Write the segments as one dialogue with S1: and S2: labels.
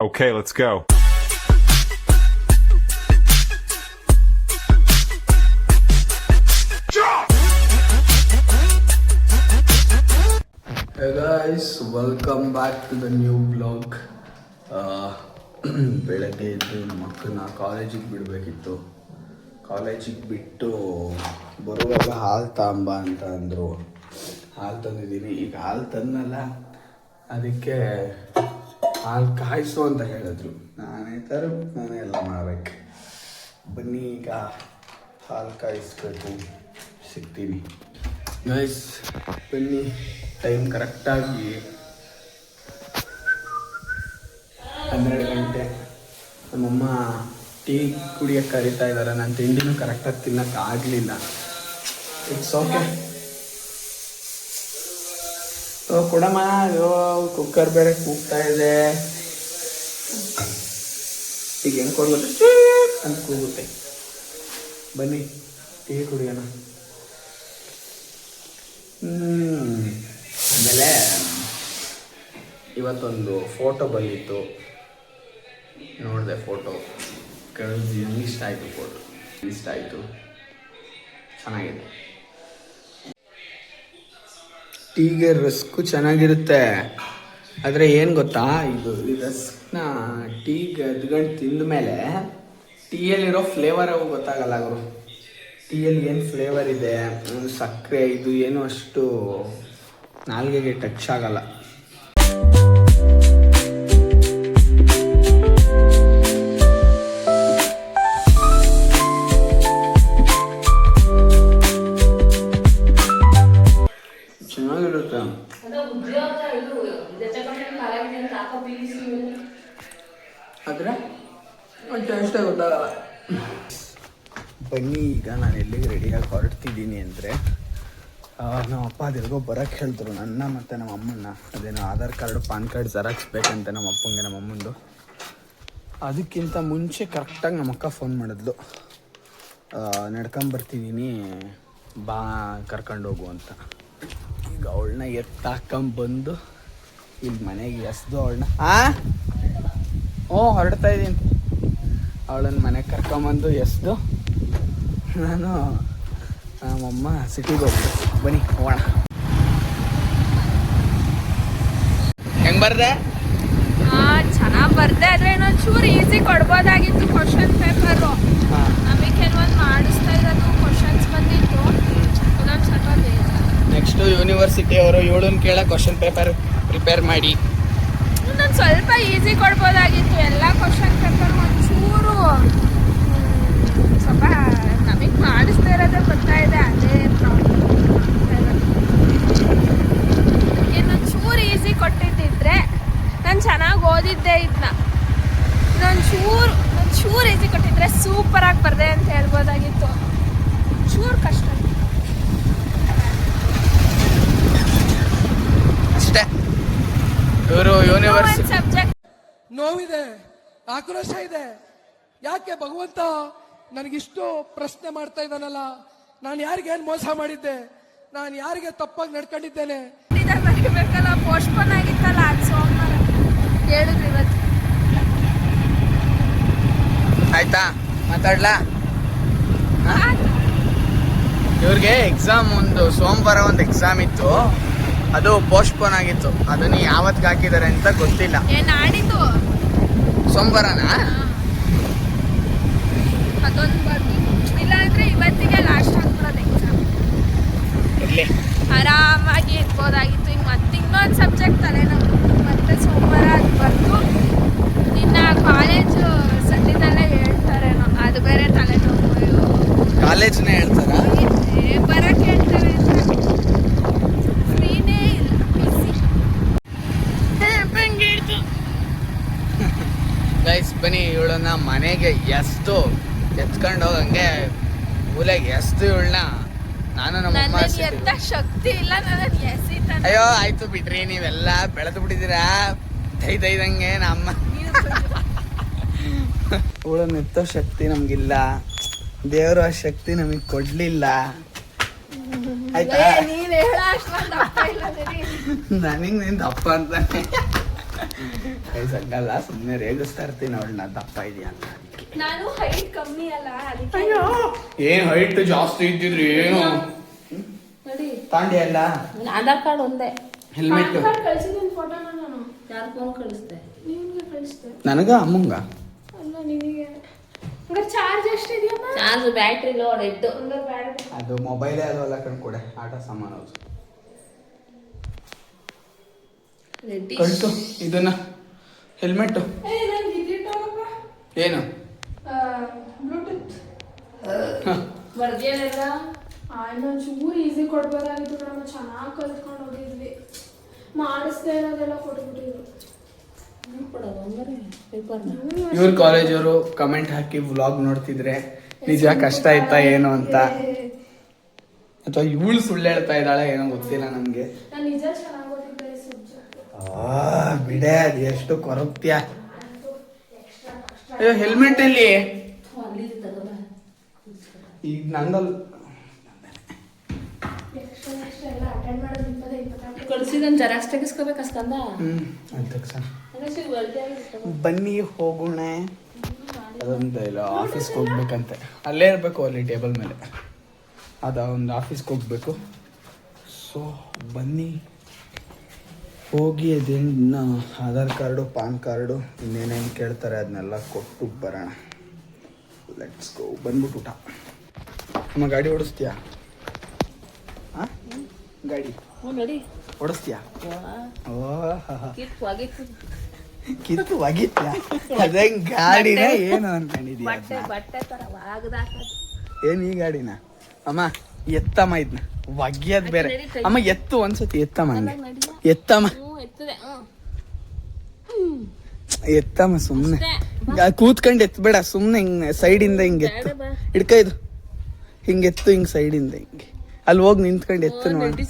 S1: Okay, let's go.
S2: Hey guys, welcome back to the new vlog. ಬೆಳಗ್ಗೆ ಎದ್ದು ನಮ್ಮ ಮಕ್ಕಳನ್ನ ಕಾಲೇಜಿಗೆ ಬಿಡಬೇಕಿತ್ತು. ಕಾಲೇಜಿಗೆ ಬಿಟ್ಟು ಬರುವಾಗ ಹಾಲು ತಾಂಬ ಅಂತ ಅಂದರು. ಹಾಲು ತಂದಿದ್ದೀನಿ. ಈಗ ಹಾಲು ತಂದನಲ್ಲ, ಅದಕ್ಕೆ ಹಾಲು ಕಾಯಿಸು ಅಂತ ಹೇಳಿದ್ರು. ನಾನೇ ಎಲ್ಲ ಮಾಡಬೇಕು. ಬನ್ನಿ ಈಗ ಹಾಲು ಕಾಯಿಸ್ಬೇಕು, ಸಿಗ್ತೀನಿ ಗೈಸ್. ಬನ್ನಿ, ಟೈಮ್ ಕರೆಕ್ಟಾಗಿ 12 ಗಂಟೆ. ನಮ್ಮಮ್ಮ ಟೀ ಕುಡಿಯೋಕ್ಕೆ ಕರೀತಾ ಇದ್ದಾರೆ. ನಾನು ತಿಂಡಿನೂ ಕರೆಕ್ಟಾಗಿ ತಿನ್ನೋಕ್ಕೆ ಆಗಲಿಲ್ಲ. It's okay. ಕೊಡಮ್ಮ, ಕುಕ್ಕರ್ ಬೇರೆ ಕೂಗ್ತಾ ಇದೆ. ಈಗ ಹೆಂಗೆ ಕೊಡ್ಬೇಕು ಅಂತ ಕೂಗುತ್ತೆ. ಬನ್ನಿ ಟೀ ಕುಡಿಯೋಣ. ಆಮೇಲೆ ಇವತ್ತೊಂದು ಫೋಟೋ ಬಂದಿತ್ತು, ನೋಡಿದೆ. ಫೋಟೋ ಕಳಿಸಿ ಇಷ್ಟ ಆಯಿತು. ಫೋಟೋ ಇಷ್ಟ ಆಯಿತು, ಚೆನ್ನಾಗಿದೆ. ಟೀಗೆ ರಸ್ಕು ಚೆನ್ನಾಗಿರುತ್ತೆ. ಆದರೆ ಏನು ಗೊತ್ತಾ, ಇದು ಈ ರಸ್ಕ್ನ ಟೀಗೆ ಅದ್ಗಂಡು ತಿಂದ ಮೇಲೆ ಟೀಯಲ್ಲಿರೋ ಫ್ಲೇವರ್ ಅವು ಗೊತ್ತಾಗಲ್ಲ ಅವರು. ಟೀಯಲ್ಲಿ ಏನು ಫ್ಲೇವರ್ ಇದೆ, ಸಕ್ಕರೆ ಇದು ಏನು ಅಷ್ಟು ನಾಲ್ಗೆಗೆ ಟಚ್ ಆಗಲ್ಲ. ಚೆನ್ನಾಗಿರುತ್ತೆ. ಆದರೆ ಟೇಸ್ಟ್ ಗೊತ್ತಾಗಲ್ಲ. ಬನ್ನಿ, ಈಗ ನಾನು ಎಲ್ಲಿಗೆ ರೆಡಿಯಾಗಿ ಹೊರಡ್ತಿದ್ದೀನಿ ಅಂದರೆ, ನಮ್ಮ ಅಪ್ಪ ಅದಿರ್ಗೋ ಬರೋಕ್ಕೆ ಹೇಳಿದ್ರು ನನ್ನ ಮತ್ತು ನಮ್ಮ ಅಮ್ಮನ್ನ. ಅದೇನೋ Aadhaar card PAN card xerox ಬೇಕಂತೆ ನಮ್ಮ ಅಪ್ಪಂಗೆ, ನಮ್ಮ ಅಮ್ಮಂದು. ಅದಕ್ಕಿಂತ ಮುಂಚೆ ಕರೆಕ್ಟಾಗಿ ನಮ್ಮ ಅಕ್ಕ ಫೋನ್ ಮಾಡಿದ್ಲು, ನಡ್ಕೊಂಬರ್ತಿದ್ದೀನಿ ಬಾ ಕರ್ಕೊಂಡು ಹೋಗು ಅಂತ. ಈಗ ಅವಳನ್ನ ಎತ್ತಾಕೊಂಬಂದು ಇಲ್ಲಿ ಮನೆಗೆ ಎಸ್ದು ಅವಳನ್ನ ಹೊರಡ್ತಾ ಇದ್ದೀನಿ. ಅವಳನ್ನ ಮನೆಗೆ ಕರ್ಕೊಂಬಂದು ಎಸ್ದು ನಾನು ನಮ್ಮಮ್ಮ ಸಿಟಿಗೆ ಹೋಗ್ಬೇಕು. ಬನ್ನಿ ಹೋಗೋಣ. ಹೆಂಗೆ ಬರ್ದೆ?
S3: ಚೆನ್ನಾಗಿ ಬರ್ದೆ. ಆದರೆ ಇನ್ನೊಂದು ಚೂರು ಈಸಿ ಕೊಡ್ಬೋದಾಗಿತ್ತು ಕ್ವಶನ್ ಪೇಪರು. ನಮಗೆ ಕೆಲವೊಂದು ಮಾಡಿಸ್ತಾ ಇರೋದು ಕ್ವಶನ್ಸ್ ಬಂದಿತ್ತು, ಇನ್ನೊಂದು ಸ್ವಲ್ಪ
S2: ನೆಕ್ಸ್ಟು ಯೂನಿವರ್ಸಿಟಿ ಅವರು ಇವಳನ್ನ ಕೇಳ ಕ್ವಶನ್ ಪೇಪರ್ ಪ್ರಿಪೇರ್ ಮಾಡಿ.
S3: ಇನ್ನೊಂದು ಸ್ವಲ್ಪ ಈಸಿ ಕೊಡ್ಬೋದಾಗಿತ್ತು. ಎಲ್ಲ ಕ್ವಶನ್ ಪೇಪರ್ ಒಂಚೂರು ಸ್ವಲ್ಪ ನಮಗೆ ಮಾಡಿಸ್ತಾ ಇರೋದೇ ಬರ್ತಾ ಇದೆ. ಅದೇ ಪ್ರಾಬ್ಲಮ್. ಇನ್ನೊಂದು ಚೂರು ಈಸಿ ಕೊಟ್ಟಿದ್ದಿದ್ರೆ ನಾನು ಚೆನ್ನಾಗಿ ಓದಿದ್ದೆ. ಇದನ್ನ ಇನ್ನೊಂದು ಚೂರು ಈಸಿ ಕೊಟ್ಟಿದ್ರೆ ಸೂಪರಾಗಿ ಬರ್ದೆ ಅಂತ ಹೇಳ್ಬೋದಾಗಿತ್ತು. ಚೂರು ಕಷ್ಟ
S2: ಅಷ್ಟೇ. ಇವರು ಯೂನಿವರ್ಸಿಟಿ
S3: ಸಬ್ಜೆಕ್ಟ್
S4: ನೋವಿದೆ, ಆಕ್ರೋಶ ಇದೆ. ಯಾಕೆ ಭಗವಂತ ನನಗಿಷ್ಟು ಪ್ರಶ್ನೆ ಮಾಡ್ತಾ ಇದ್ದಾನಲ್ಲ? ನಾನು ಯಾರಿಗೇನು ಮೋಸ ಮಾಡಿದ್ದೆ? ನಾನು ಯಾರಿಗೆ ತಪ್ಪಾಗಿ ನಡ್ಕೊಂಡಿದ್ದೇನೆ?
S3: ಬರೀಬೇಕಲ್ಲ, ಪೋಸ್ಟ್ಪೋನ್ ಆಗಿತ್ತಲ್ಲ, ಅದು ಸೋಮವಾರ ಹೇಳಿದ್ರು. ಇವತ್ತು
S2: ಆಯ್ತಾ? ಮಾತಾಡ್ಲಾ? ಇವ್ರಿಗೆ ಎಕ್ಸಾಮ್ ಒಂದು ಸೋಮವಾರ ಒಂದು ಎಕ್ಸಾಮ್ ಇತ್ತು, ಅದು ಪೋಸ್ಟ್ಪೋನ್ ಆಗಿತ್ತು. ಅದನ್ನು ಯಾವತ್ತಿಗೆ ಹಾಕಿದ್ದಾರೆ ಅಂತ ಗೊತ್ತಿಲ್ಲ.
S3: ನಾಡಿದ್ದು
S2: ಸೋಮವಾರನಾ?
S3: ಅದೊಂದು ಬರ್ದು, ಇಲ್ಲ ಅಂದ್ರೆ ಇವತ್ತಿಗೆ ಲಾಸ್ಟ್ ಆಗ್ಬಿಡೋದು ಎಕ್ಸಾಮ್.
S2: ಇರಲಿ,
S3: ಆರಾಮಾಗಿ ಇರ್ಬೋದಾಗಿತ್ತು. ಈಗ ಮತ್ತೆ ಇನ್ನೊಂದು ಸಬ್ಜೆಕ್ಟ್ ತಲೆನೋವು. ಮತ್ತೆ ಸೋಮವಾರ ಅದು ಬರ್ದು ನಿನ್ನ ಕಾಲೇಜು ಸದ್ಯದಲ್ಲೇ ಹೇಳ್ತಾರೇನೋ, ಅದು ಬೇರೆ ತಲೆನೋವು.
S2: ಕಾಲೇಜ್ನೇ ಹೇಳ್ತಾರ?
S3: ಬರಕ್ಕೆ ಹೇಳ್ತಾರೆ ಅಂತ ಫ್ರೀನೇ ಇಲ್ಲ.
S2: ಗೈಸ್ ಬನ್ನಿ, ಇವಳನ್ನ ಮನೆಗೆ ಎತ್ಕೊಂಡು ಹೋಗಂಗೆ ಮೂಲೆಗೆ ಇವಳನ್ನ ನಾನು ನಮ್ಮಮ್ಮ
S3: ಎಂತ ಶಕ್ತಿ ಇಲ್ಲ ನನಗೆ ಎಸಿತಾನೆ.
S2: ಅಯ್ಯೋ ಆಯ್ತು ಬಿಡ್ರಿ, ನೀವೆಲ್ಲ ಬೆಳೆದು ಬಿಟ್ಟಿದ್ದೀರಾ ದೈದಂಗೆ. ನಮ್ಮ ಇವಳನ್ನ ಎತ್ತೋ ಶಕ್ತಿ ನಮ್ಗಿಲ್ಲ, ದೇವರು ಆ ಶಕ್ತಿ ನಮಗೆ ಕೊಡ್ಲಿಲ್ಲ. ಆಯ್ತಾ?
S3: ನೀನ್ ಹೇಳ ಅಷ್ಟೊಂದು ದಪ್ಪ ಇಲ್ಲ.
S2: ನನಗೆ ನೀನು ದಪ್ಪ ಅಂತಾನೆ. ಕೈ ಸಗ್ಗಲ್ಲ, ಸುಮ್ಮನೆ ರೇಗಿಸ್ತಾ ಇರ್ತೀನಿ ಅವಳನ್ನ ದಪ್ಪ ಇದೆಯಾ ಅಂತ. ಅದಕ್ಕೆ
S3: ನಾನು ಹೈಟ್ ಕಮ್ಮಿ ಅಲ್ಲ ಅದಕ್ಕೆ.
S2: ಏನು ಹೈಟ್ ಜಾಸ್ತಿ ಇದ್ದಿದ್ರಿ ಏನು
S3: ನೋಡಿ
S2: ತಾಂಡಿ ಅಲ್ಲ.
S3: ಆಧಾರ್ ಕಾರ್ಡ್ ಒಂದೇ.
S2: ಹೆಲ್ಮೆಟ್
S3: ಕಳ್ಸಿದ್ದೀನಿ ಫೋಟೋನ ನಾನು. ಯಾರು ಫೋನ್ ಕಳಿಸ್ದೆ? ನಿಮ್ಗೆ ಕಳಿಸ್ದೆ.
S2: ನನಗ ಅಮ್ಮಂಗ
S3: ಅಲ್ಲ ನಿನಗೆ. ಚಾರ್ಜ್ ಎಷ್ಟಿದೆಯಮ್ಮ? Charge battery low dead.
S2: ಅದು ಮೊಬೈಲೇ ಅದಲ್ಲ ಕಣ್ಕೊಡೆ, ಆಟ ಸಾಮಾನು ಅದು. ಕಳ್ಸು ಇದನ್ನ ಹೆಲ್ಮೆಟ್. ಏನು
S3: ಬ್ಲೂಟೂತ್ ಬರ್ದೇನೆಲ್ಲ ಇನ್ನೊಂದು ಚೂರು ಈಸಿ ಕೊಡ್ಬೋದಾಗಿತ್ತು. ನಮ್ಮ ಚೆನ್ನಾಗಿ ಕಲ್ತ್ಕೊಂಡು ಹೋಗಿದ್ವಿ. ಮಾಡಿಸ್ದೆ ಇರೋದೆಲ್ಲ ಕೊಟ್ಬಿಟ್ಟಿದ್ರು.
S2: ಇವ್ರ ಕಾಲೇಜ್ ಅವರು ಕಮೆಂಟ್ ಹಾಕಿ ವ್ಲಾಗ್ ನೋಡ್ತಿದ್ರೆ ನಿಜ ಕಷ್ಟ ಆಯ್ತಾ ಏನು ಅಂತ, ಅಥವಾ ಇವಳು ಸುಳ್ಳು ಹೇಳ್ತಾ ಇದ್ದಾಳೆ ಏನೋ ಗೊತ್ತಿಲ್ಲ ನನ್ಗೆ.
S3: ನಿಜ ಚೆನ್ನಾಗಿ ಓದಿದ್ದೆ ಸಬ್ಜೆಕ್ಟ್.
S2: ಬಿಡೆ, ಅದು ಎಷ್ಟು ಕೊರಗ್ತೀಯ. ಅಯ್ಯೋ ಹೆಲ್ಮೆಟ್ ಅಲ್ಲಿ ಈಗ ನಂದಲ್
S3: ಕಳ್ಸಿದನ್ ಜೆರಾಕ್ಸ್ ತೆಗಿಸ್ಕೋಬೇಕು ಅಸ್ಕಂದ.
S2: ಬನ್ನಿ ಹೋಗೋಣ. ಅದೊಂದು ಇಲ್ಲ ಆಫೀಸ್ಗೆ ಹೋಗ್ಬೇಕಂತೆ, ಅಲ್ಲೇ ಇರಬೇಕು ಅಲ್ಲಿ ಟೇಬಲ್ ಮೇಲೆ. ಅದ ಒಂದು ಆಫೀಸ್ಗೆ ಹೋಗ್ಬೇಕು. ಸೊ ಬನ್ನಿ ಹೋಗಿ ಅದೇನು ಆಧಾರ್ ಕಾರ್ಡು ಪಾನ್ ಕಾರ್ಡು ಇನ್ನೇನೇನು ಕೇಳ್ತಾರೆ ಅದನ್ನೆಲ್ಲ ಕೊಟ್ಟು ಬರೋಣ. Let's go. ಬಂದ್ಬಿಟ್ಟು ಊಟ. ನಮ್ಮ ಗಾಡಿ ಓಡಿಸ್ತೀಯಾ? ಹಾಂ ಗಾಡಿ ಓಡಿಸ್ತೀಯಾ? ಕಿತ್ತು ಒಗಿತ್ಯಾ? ಅದಂಗೆ ಗಾಡಿನ ಏನು ಅನ್ಕೊಂಡಿದ್ಯಾ? ಏನು ಈ ಗಾಡಿನ? ಅಮ್ಮ ಎತ್ತಮ್ಮ ಇದನ್ನ ಒಗ್ಯೋದು ಬೇರೆ. ಅಮ್ಮ ಎತ್ತು ಒಂದ್ಸತಿ ಎತ್ತಮ್ಮ, ಹಂಗೆ ಎತ್ತಮ್ಮ ಎತ್ತಮ್ಮ. ಸುಮ್ಮನೆ ಕೂತ್ಕೊಂಡು ಎತ್ತಬೇಡ, ಸುಮ್ಮನೆ ಹಿಂಗೆ ಸೈಡಿಂದ ಹಿಂಗೆ ಎತ್ತು. ಹಿಡ್ಕ ಇದು ಹಿಂಗೆ ಎತ್ತು, ಹಿಂಗೆ ಸೈಡಿಂದ ಹಿಂಗೆ ಅಲ್ಲಿ ಹೋಗಿ ನಿಂತ್ಕೊಂಡು ಎತ್ತು ನೋಡಿ.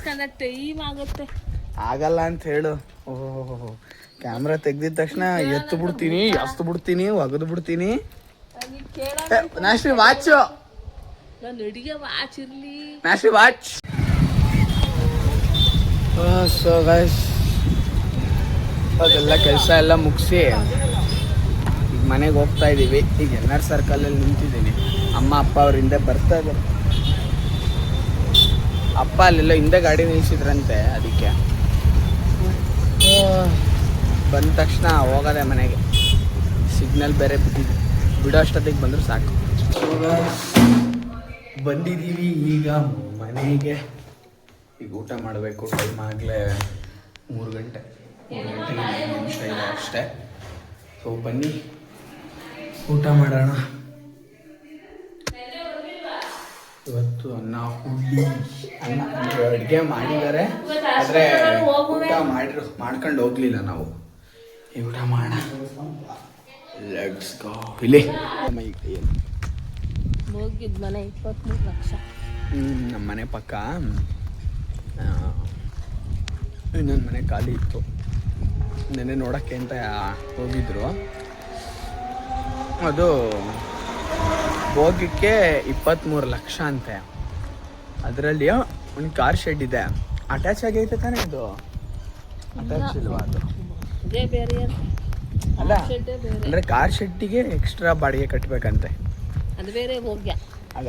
S2: ಆಗಲ್ಲ ಅಂತ ಹೇಳು. ಓಹೋ ಕ್ಯಾಮ್ರಾ ತೆಗ್ದಿದ ತಕ್ಷಣ ಎತ್ತು ಬಿಡ್ತೀನಿ, ಜಾಸ್ತಿ ಬಿಡ್ತೀನಿ, ಒಗದು ಬಿಡ್ತೀನಿ. ನಾಶ್ರಿ ವಾಚು, ನಾಶ್ರಿ ವಾಚ್. ಸೊ ಗೈಸ್ ಅದೆಲ್ಲ ಕೆಲಸ ಎಲ್ಲ ಮುಗಿಸಿ ಈಗ ಮನೆಗೆ ಹೋಗ್ತಾ ಇದ್ದೀವಿ. ಈಗ NR ಸರ್ಕಲಲ್ಲಿ ನಿಂತಿದ್ದೀನಿ. ಅಮ್ಮ ಅಪ್ಪ ಅವ್ರ ಹಿಂದೆ ಬರ್ತಾ ಇದ್ದಾರೆ. ಅಪ್ಪ ಅಲ್ಲೆಲ್ಲ ಹಿಂದೆ ಗಾಡಿ ನಿಲ್ಸಿದ್ರಂತೆ, ಅದಕ್ಕೆ ಬಂದ ತಕ್ಷಣ ಹೋಗೋದೆ ಮನೆಗೆ. ಸಿಗ್ನಲ್ ಬೇರೆ ಬಿಟ್ಟಿದೆ, ಬಿಡೋ ಅಷ್ಟೊತ್ತಿಗೆ ಬಂದರೂ ಸಾಕು. ಬಂದಿದ್ದೀವಿ ಈಗ ಮನೆಗೆ. ಈಗ ಊಟ ಮಾಡಬೇಕು. ಟೈಮ್ ಆಗಲೇ 3 ಗಂಟೆ, 3 ನಿಮಿಷ ಇಲ್ಲ ಅಷ್ಟೇ. ಸೊ ಬನ್ನಿ ಊಟ ಮಾಡೋಣ. ಇವತ್ತು ಅನ್ನ ಹುಡ್ಡಿ ಅನ್ನ ಅಡುಗೆ ಮಾಡಿದ್ದಾರೆ, ಆದರೆ ಊಟ ಮಾಡ್ಕೊಂಡು ಹೋಗ್ಲಿಲ್ಲ ನಾವು. ಈ ಊಟ ಮಾಡೋಣ. Let's go. ಇಲ್ಲಿ
S3: ಹೋಗಿದ್ ಮನೆ 23 ಲಕ್ಷ.
S2: ನಮ್ಮ ಮನೆ ಪಕ್ಕ ಇನ್ನೊಂದು ಮನೆ ಖಾಲಿ ಇತ್ತು. ನೆನ್ನೆ ನೋಡೋಕ್ಕೆ ಅಂತ ಹೋಗಿದ್ರು. ಅದು ಹೋಗಕ್ಕೆ 23 ಲಕ್ಷ ಅಂತೆ. ಅದರಲ್ಲಿ ಒಂದು ಕಾರ್ ಶೆಡ್ ಇದೆ, ಅಟ್ಯಾಚ್ ಆಗೈತೆ ತಾನೇ ಇದು? ಅಟ್ಯಾಚ್ ಇಲ್ವಾ ಅದು? ಅಲ್ಲ ಅಂದರೆ ಕಾರ್ ಶೆಡ್ಡಿಗೆ ಎಕ್ಸ್ಟ್ರಾ ಬಾಡಿಗೆ ಕಟ್ಟಬೇಕಂತೆ.
S3: ಅದು ಬೇರೆ ಭೋಗ್ಯ.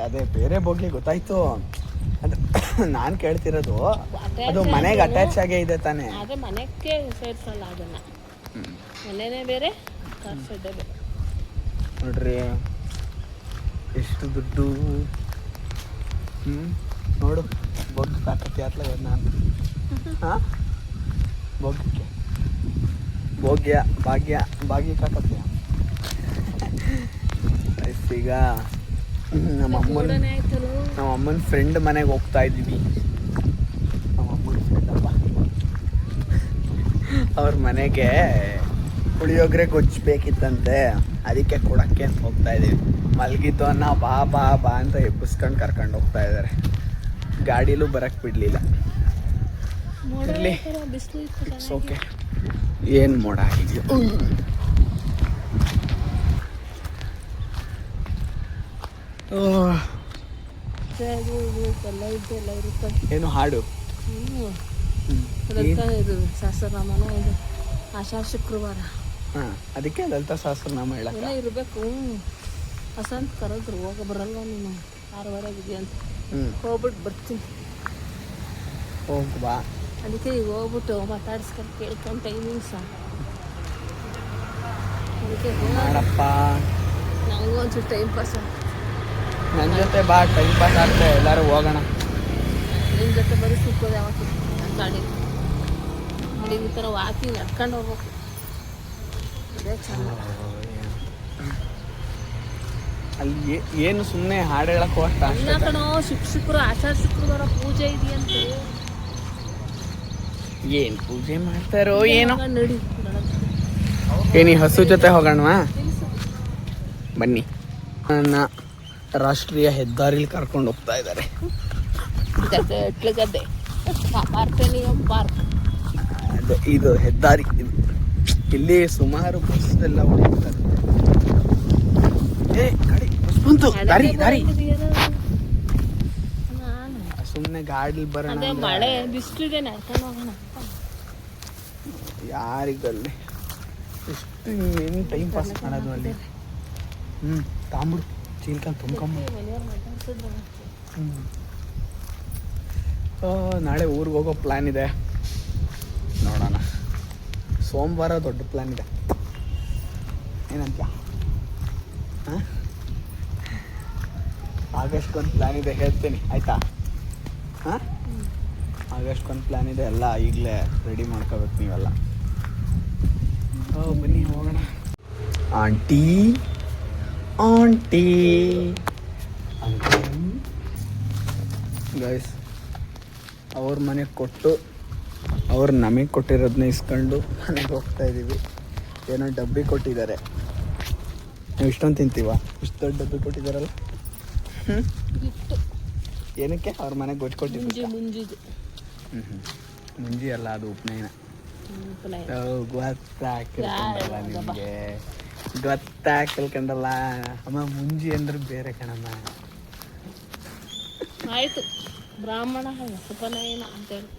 S2: ಅದೇ ಬೇರೆ ಬೋಗ್ಲಿ ಗೊತ್ತಾಯ್ತು. ಅಂದ್ರೆ ನಾನು ಕೇಳ್ತಿರೋದು ಅದು ಮನೆಗೆ ಅಟ್ಯಾಚ್ ಆಗೇ ಇದೆ ತಾನೇ?
S3: ಅದೇ ಮನೆಗೆ ಸೇರಿಸಲ್ಲ ಅದನ್ನ. ಮನೆನೇ ಬೇರೆ, ಕಾರ್ ಶೆಡ್ಡೇ ಬೇರೆ.
S2: ನೋಡ್ರಿ ಎಷ್ಟು ದುಡ್ಡು. ನೋಡು ಬೊಗ್ಗು ಕಾಕತ್ತಿ ಆತ್ಲಾಗ ನಾನು. ಹಾಂ ಬೊಗ್ಗಕ್ಕೆ ಭೋಗ್ಯ ಭಾಗ್ಯ ಕಾಕತ್ಯ. ಈಗ ನಮ್ಮ ಅಮ್ಮನ ಫ್ರೆಂಡ್ ಮನೆಗೆ ಹೋಗ್ತಾ ಇದ್ದೀವಿ. ನಮ್ಮ ಅಮ್ಮನ ಫ್ರೆಂಡ್ ಅಪ್ಪ ಅವ್ರ ಮನೆಗೆ ಪುಳಿಯೋಗರೆ ಗೊಜ್ಜು ಬೇಕಿತ್ತಂತೆ, ಅದಕ್ಕೆ ಕೊಡಕ್ಕೆ ಅಂತ ಹೋಗ್ತಾ ಇದ್ದೀವಿ. ಮಲಗಿದ್ದು ಅನ್ನ ಬಾ ಬಾ ಬಾ ಅಂತ ಎಬ್ಬಿಸ್ಕೊಂಡು ಕರ್ಕೊಂಡು ಹೋಗ್ತಾ ಇದ್ದಾರೆ. ಗಾಡಿಲೂ ಬರಕ್ಕೆ ಬಿಡಲಿಲ್ಲ. ಇರಲಿ, ಇಟ್ಸ್ ಓಕೆ. ಏನು ಮೋಡ ಆಗಿದೆಯೋ. ಏನು ಹಾಡು?
S3: ಇದು ಸಹಸ್ರನಾಮನ ಇದು ಆಷಾಢ ಶುಕ್ರವಾರ
S2: ಹಾಂ, ಅದಕ್ಕೆ ಲಲಿತಾ ಸಹಸ್ರನಾಮ ಹೇಳಕ್ಕ.
S3: ಏನೋ ಇರಬೇಕು. ವಸಂತ ಕರೆದ್ರು, ಹೋಗ ಬರಲ್ವ ನೀನು 6:30 ಅಂತ. ಹೋಗ್ಬಿಟ್ಟು ಬರ್ತೀನಿ.
S2: ಹೋಗಿ ಬಾ.
S3: ಅದಕ್ಕೆ ಈಗ ಹೋಗ್ಬಿಟ್ಟು ಮಾತಾಡ್ಸ್ಕೊಂಡು ಕೇಳ್ಕೊಂಡು ಟೈಮಿಂಗ್ಸ. ಅದಕ್ಕೆ
S2: ಮಾಡಪ್ಪ,
S3: ನನಗೂ ಒಂಚೂರು ಟೈಮ್ ಪಾಸ್
S2: ನನ್ನ ಜೊತೆ ಬಾ, ಟೈಮ್ ಪಾಸ್ ಆಗ್ತದೆ. ಎಲ್ಲರೂ ಹೋಗೋಣ.
S3: ನಿಮ್ಮ ಜೊತೆ ಬರೀ ಸಿಕ್ಕೋದು ಯಾವತ್ತು ಗಾಡಿ ಈ ಥರ ವಾಕಿಂಗ್ ನಡ್ಕೊಂಡು ಹೋಗ್ಬೇಕು. ಅದೇ ಚೆಂದ.
S2: ಅಲ್ಲಿ ಏನು ಸುಮ್ಮನೆ ಹಾಡು ಹೇಳಕ್ಕೆ ಹೋಗ್ತಾ
S3: ಅಲ್ಲ ಕಣೋ, ಶುಕ್ರವಾರ ಆಷಾಢ ಶುಕ್ರವಾರ ಪೂಜೆ ಇದೆಯಂತೆ.
S2: ಏನು ಪೂಜೆ ಮಾಡ್ತಾರೋ ಏನೋ.
S3: ನಡಿ
S2: ಏನಿ ಹಸು ಜೊತೆ ಹೋಗೋಣವಾ? ಬನ್ನಿ. ನನ್ನ ರಾಷ್ಟ್ರೀಯ ಹೆದ್ದಾರಿಲಿ ಕರ್ಕೊಂಡು ಹೋಗ್ತಾ ಇದ್ದಾರೆ.
S3: ಗದ್ದೆ ಪಾರ್ಪೆನಿಯಂ ಪಾರ್ಕ್.
S2: ಅದೇ ಇದು ಹೆದ್ದಾರಿ. ಇಲ್ಲಿ ಸುಮಾರು ಬಸ್ ಎಲ್ಲ ಹೋಗ್ತಾರೆ. ಏ ಗಾಡಿ ಬಸ್ ಬಂತು. ದಾರಿ ದಾರಿ ಸುಮ್ಮನೆ ಗಾಡಿ ಬರೋಣ.
S3: ಅದೇ ಮಳೆ ಬಿಸಿಲಿದೆ, ನಡ್ಕೊಂಡು ಹೋಗೋಣ.
S2: ಯಾರಿಗಲ್ಲಿ ಎಷ್ಟು ಇನ್ನೇನು ಟೈಮ್ ಪಾಸ್ ಮಾಡೋದು ಅಲ್ಲಿ. ತಾಂಬಿಡು ಚೀಲ್ಕೊಂಡು ತುಂಬ್ಕೊಂಬಿಡು. ನಾಳೆ ಊರಿಗೆ ಹೋಗೋ ಪ್ಲ್ಯಾನ್ ಇದೆ, ನೋಡೋಣ. ಸೋಮವಾರ ದೊಡ್ಡ ಪ್ಲ್ಯಾನ್ ಇದೆ. ಏನಂತ? ಹಾಂ, ಆಗಸ್ಟ್ಗೊಂದು ಪ್ಲ್ಯಾನ್ ಇದೆ, ಹೇಳ್ತೀನಿ ಆಯಿತಾ? ಹಾಂ, ಆಗಸ್ಟ್ಗೊಂದು ಪ್ಲ್ಯಾನ್ ಇದೆ. ಎಲ್ಲ ಈಗಲೇ ರೆಡಿ ಮಾಡ್ಕೋಬೇಕು ನೀವೆಲ್ಲ. ಬನ್ನಿ ಹೋಗೋಣ. ಆಂಟಿ ಆಂಟಿ ಗೈಸ್, ಅವ್ರ ಮನೆಗೆ ಕೊಟ್ಟು ಅವ್ರು ನಮಗೆ ಕೊಟ್ಟಿರೋದನ್ನ ಇಸ್ಕೊಂಡು ಮನೆಗೆ ಹೋಗ್ತಾ ಇದ್ದೀವಿ. ಏನೋ ಡಬ್ಬಿ ಕೊಟ್ಟಿದ್ದಾರೆ. ನಾವು ಇಷ್ಟೊಂದು ತಿಂತೀವ? ಇಷ್ಟು ದೊಡ್ಡ ಡಬ್ಬಿ ಕೊಟ್ಟಿದ್ದಾರಲ್ಲ. ಏನಕ್ಕೆ? ಅವ್ರ ಮನೆಗೆ ಗೊಚ್ಕೊಟ್ಟಿದ್ದು. ಮುಂಜಿ ಅಲ್ಲ, ಅದು ಉಪನಯನ. ಗೊತ್ತಾಕಿಲ್ಕಂಡಲ್ಲ ನಿಮಗೆ, ಗೊತ್ತಾಕಿಲ್ಕಂಡಲ್ಲ ಅಮ್ಮ. ಮುಂಜಿ ಅಂದ್ರೆ ಬೇರೆ ಕಣಮ್ಮ.
S3: ಆಯ್ತು, ಬ್ರಾಹ್ಮಣ ಉಪನಯನ ಅಂತೇಳಿ.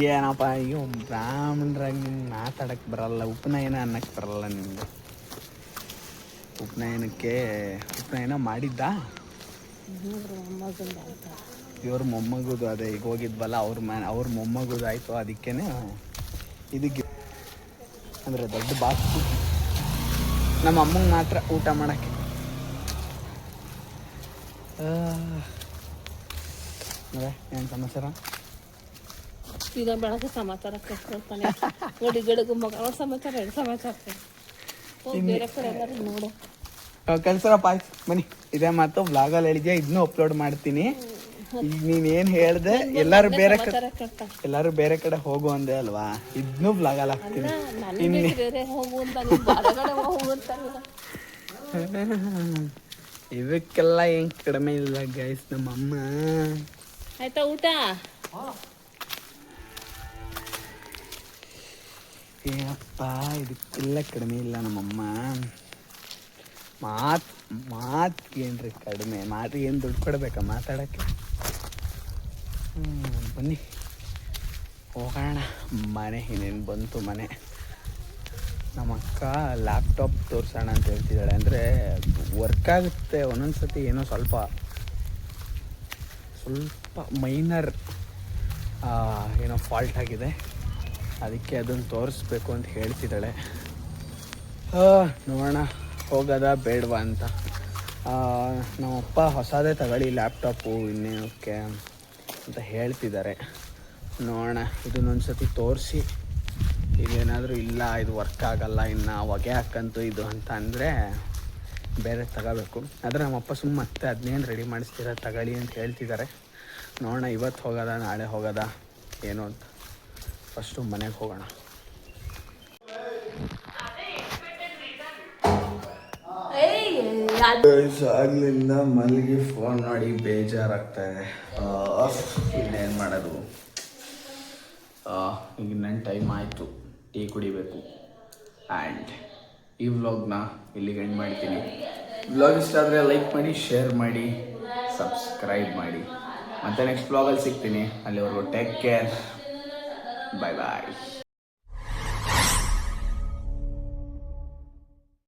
S2: ಏನಪ್ಪ, ಅಯ್ಯೋ ಬ್ರಾಹ್ಮಣರಾಗಿ ನಿಮ್ಗೆ ಮಾತಾಡಕ್ಕೆ ಬರಲ್ಲ, ಉಪನಯನ ಅನ್ನಕ್ಕೆ ಬರಲ್ಲ ನಿಮ್ಗೆ. ಉಪನಯನ ಮಾಡಿದ್ದ ಇವ್ರ ಮೊಮ್ಮಗುದು. ಅದೇ ಈಗ ಹೋಗಿದ್ವಲ್ಲ ಅವ್ರ ಮೊಮ್ಮಗುದು ಆಯಿತು. ಅದಕ್ಕೇನೆ ಇದಕ್ಕೆ ಅಂದರೆ ದೊಡ್ಡ ಬಾಕ್ಸು ನಮ್ಮ ಅಮ್ಮಂಗೆ ಮಾತ್ರ ಊಟ ಮಾಡೋಕ್ಕೆ. ಏನು ಸಮಾಚಾರ?
S3: ಈಗ ಬೆಳಗ್ಗೆ ಸಮಾಚಾರ ಕಳ್ಕೊಳ್ತಾನೆ. ನೋಡಿ ಗಿಡಗು ಮಗ ಅವ್ರ ಸಮಾಚಾರ, ಎರಡು ಸಮಾಚಾರ. ಬೇರೆ ಕಡೆ ಎಲ್ಲರೂ ನೋಡು.
S2: ಕಳ್ಸರಪ್ಪ, ಆಯ್ತು ಬನ್ನಿ. ಇದೇ ಮಾತು ವ್ಲಾಗಲ್ಲಿ ಹೇಳಿದ್ಯಾ, ಇದನ್ನೂ ಅಪ್ಲೋಡ್ ಮಾಡ್ತೀನಿ. ಈಗ ನೀನೇನು ಹೇಳ್ದೆ, ಎಲ್ಲರೂ ಬೇರೆ ಕಡೆ ಹೋಗು ಅಂದೆ ಅಲ್ವಾ, ಇದನ್ನೂ ವ್ಲಾಗಲ್ಲಿ ಹಾಕ್ತೀನಿ. ಇದಕ್ಕೆಲ್ಲ ಏನು ಕಡಿಮೆ ಇಲ್ಲ ಗೈಸ್, ನಮ್ಮಮ್ಮ.
S3: ಆಯ್ತಾ ಊಟ?
S2: ಏನಪ್ಪ, ಇದಕ್ಕೆಲ್ಲ ಕಡಿಮೆ ಇಲ್ಲ ನಮ್ಮಮ್ಮ. ಮಾತ್ಗೇನ್ರಿ ಕಡಿಮೆ? ಮಾತಿಗೆ ಏನು ದುಡ್ಡು ಕೊಡ್ಬೇಕಾ ಮಾತಾಡೋಕ್ಕೆ? ಬನ್ನಿ ಹೋಗೋಣ. ಮನೆ ಇನ್ನೇನು ಬಂತು ಮನೆ. ನಮ್ಮ ಅಕ್ಕ ಲ್ಯಾಪ್ಟಾಪ್ ತೋರಿಸೋಣ ಅಂತ ಹೇಳ್ತಿದ್ದಾಳೆ. ಅಂದರೆ ವರ್ಕ್ ಆಗುತ್ತೆ ಒಂದೊಂದು ಸತಿ, ಏನೋ ಸ್ವಲ್ಪ ಮೈನರ್ ಏನೋ ಫಾಲ್ಟ್ ಆಗಿದೆ, ಅದಕ್ಕೆ ಅದನ್ನು ತೋರಿಸ್ಬೇಕು ಅಂತ ಹೇಳ್ತಿದ್ದಾಳೆ. ನೋಡೋಣ ಹೋಗೋದಾ ಬೇಡವಾ ಅಂತ. ನಮ್ಮಪ್ಪ ಹೊಸದೇ ತಗೊಳ್ಳಿ ಲ್ಯಾಪ್ಟಾಪು ಇನ್ನೇನಕ್ಕೆ ಅಂತ ಹೇಳ್ತಿದ್ದಾರೆ. ನೋಡೋಣ, ಇದನ್ನೊಂದು ಸತಿ ತೋರಿಸಿ ಇದೇನಾದರೂ ಇಲ್ಲ ಇದು ವರ್ಕ್ ಆಗಲ್ಲ, ಇನ್ನು ಹೊಗೆ ಹಾಕಂತು ಇದು ಅಂತ ಅಂದರೆ ಬೇರೆ ತಗೋಬೇಕು. ಆದರೆ ನಮ್ಮಪ್ಪ ಮತ್ತೆ ಅದನ್ನೇನು ರೆಡಿ ಮಾಡಿಸ್ತೀರ ತಗೊಳ್ಳಿ ಅಂತ ಹೇಳ್ತಿದ್ದಾರೆ. ನೋಡೋಣ ಇವತ್ತು ಹೋಗೋದ ನಾಳೆ ಹೋಗೋದ ಏನು ಅಂತ. ಫಸ್ಟು ಮನೆಗೆ ಹೋಗೋಣ. ಆಗ್ಲಿಂದ ಮಲಗಿ ಫೋನ್ ಮಾಡಿ ಬೇಜಾರಾಗ್ತಾಯಿದೆ. ಇನ್ನೇನು ಮಾಡೋದು, ಈಗ ನನ್ನ ಟೈಮ್ ಆಯಿತು, ಟೀ ಕುಡಿಬೇಕು. ಆ್ಯಂಡ್ ಈ ವ್ಲಾಗ್ನ ಇಲ್ಲಿಗೆ ಎಂಡ್ ಮಾಡ್ತೀನಿ. ವ್ಲಾಗ್ ಇಷ್ಟ ಆದರೆ ಲೈಕ್ ಮಾಡಿ, ಶೇರ್ ಮಾಡಿ, ಸಬ್ಸ್ಕ್ರೈಬ್ ಮಾಡಿ. ಮತ್ತೆ ನೆಕ್ಸ್ಟ್ ವ್ಲಾಗಲ್ಲಿ ಸಿಗ್ತೀನಿ. ಅಲ್ಲಿವರೆಗೂ ಟೇಕ್ ಕೇರ್, ಬಾಯ್ ಬಾಯ್.